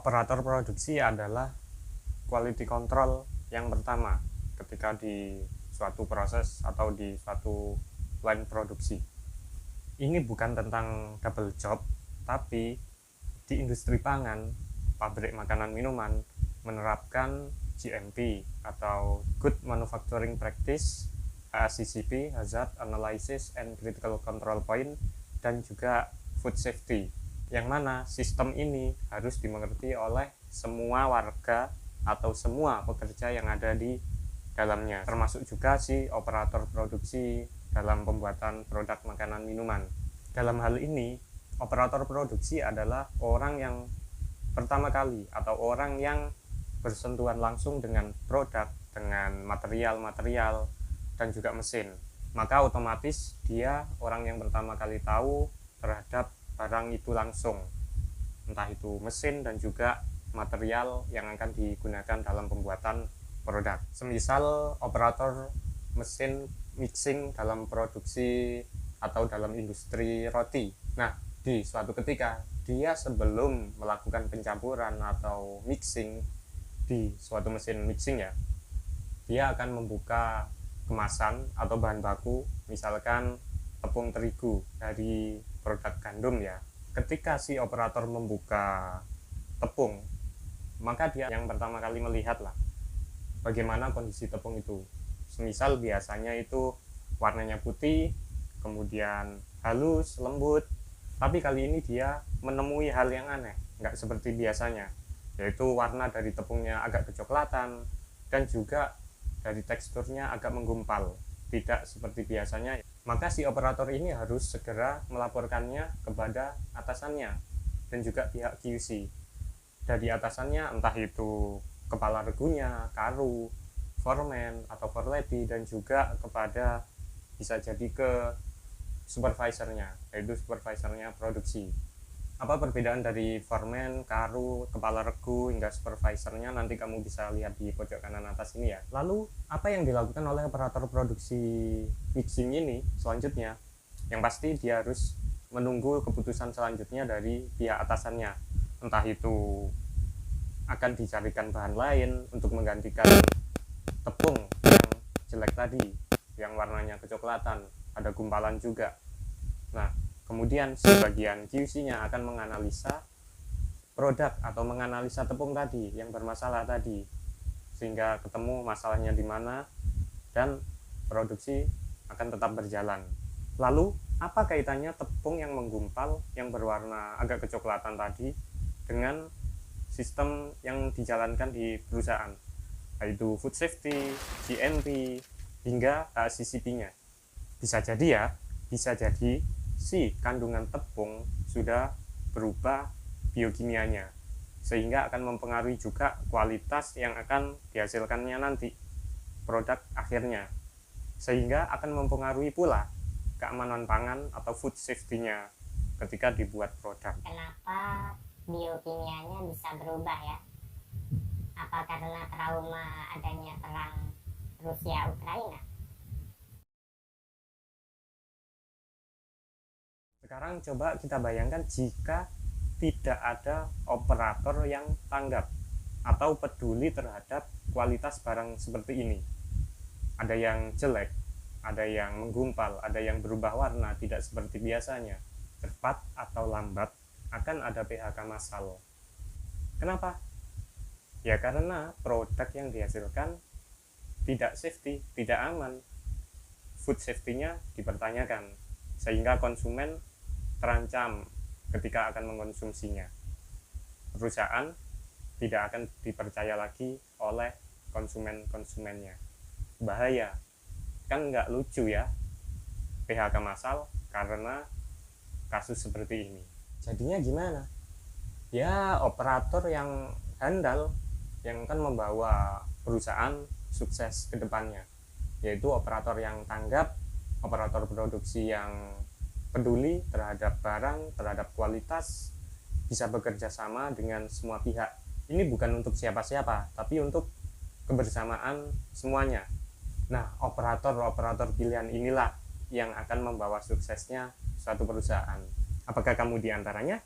Operator produksi adalah quality control yang pertama ketika di suatu proses atau di suatu line produksi. Ini bukan tentang double job, tapi di industri pangan, pabrik makanan minuman menerapkan GMP atau Good Manufacturing Practice, HACCP, Hazard Analysis and Critical Control Point, dan juga Food Safety, yang mana sistem ini harus dimengerti oleh semua warga atau semua pekerja yang ada di dalamnya, termasuk juga si operator produksi dalam pembuatan produk makanan minuman. Dalam hal ini, operator produksi adalah orang yang pertama kali atau orang yang bersentuhan langsung dengan produk, dengan material-material dan juga mesin. Maka otomatis dia orang yang pertama kali tahu terhadap barang itu langsung, entah itu mesin dan juga material yang akan digunakan dalam pembuatan produk. Semisal operator mesin mixing dalam produksi atau dalam industri roti. Nah, di suatu ketika dia sebelum melakukan pencampuran atau mixing di suatu mesin mixing ya, dia akan membuka kemasan atau bahan baku, misalkan tepung terigu dari produk gandum ya. Ketika si operator membuka tepung, maka dia yang pertama kali melihat lah bagaimana kondisi tepung itu. Semisal biasanya itu warnanya putih, kemudian halus, lembut, tapi kali ini dia menemui hal yang aneh, nggak seperti biasanya, yaitu warna dari tepungnya agak kecoklatan dan juga dari teksturnya agak menggumpal, tidak seperti biasanya. Maka si operator ini harus segera melaporkannya kepada atasannya dan juga pihak QC. Dari atasannya entah itu kepala regunya, karu, foreman atau forelady, dan juga kepada bisa jadi ke supervisornya, yaitu supervisornya produksi. Apa perbedaan dari foreman, karu, kepala regu hingga supervisornya nanti kamu bisa lihat di pojok kanan atas ini ya. Lalu apa yang dilakukan oleh operator produksi mixing ini selanjutnya? Yang pasti dia harus menunggu keputusan selanjutnya dari pihak atasannya, entah itu akan dicarikan bahan lain untuk menggantikan tepung yang jelek tadi, yang warnanya kecoklatan, ada gumpalan juga. Nah, kemudian sebagian QC-nya akan menganalisa produk atau menganalisa tepung tadi yang bermasalah tadi, sehingga ketemu masalahnya di mana dan produksi akan tetap berjalan. Lalu, apa kaitannya tepung yang menggumpal yang berwarna agak kecoklatan tadi dengan sistem yang dijalankan di perusahaan, yaitu food safety, GMP, hingga HACCP-nya? Bisa jadi ya, bisa jadi si kandungan tepung sudah berubah biokimianya, sehingga akan mempengaruhi juga kualitas yang akan dihasilkannya nanti, produk akhirnya, sehingga akan mempengaruhi pula keamanan pangan atau food safety-nya ketika dibuat produk. Kenapa biokimianya bisa berubah ya? Apa karena trauma adanya perang Rusia-Ukraina? Sekarang coba kita bayangkan jika tidak ada operator yang tanggap atau peduli terhadap kualitas barang seperti ini. Ada yang jelek, ada yang menggumpal, ada yang berubah warna tidak seperti biasanya. Cepat atau lambat akan ada PHK massal. Kenapa? Ya karena produk yang dihasilkan tidak safety, tidak aman. Food safety-nya dipertanyakan, sehingga konsumen terancam ketika akan mengkonsumsinya. Perusahaan tidak akan dipercaya lagi oleh konsumen-konsumennya. Bahaya, kan nggak lucu ya PHK massal karena kasus seperti ini. Jadinya gimana? Ya operator yang handal yang akan membawa perusahaan sukses ke depannya, yaitu operator yang tanggap, operator produksi yang peduli terhadap barang, terhadap kualitas, bisa bekerja sama dengan semua pihak. Ini bukan untuk siapa-siapa, tapi untuk kebersamaan semuanya. Nah, operator-operator pilihan inilah yang akan membawa suksesnya suatu perusahaan. Apakah kamu di antaranya?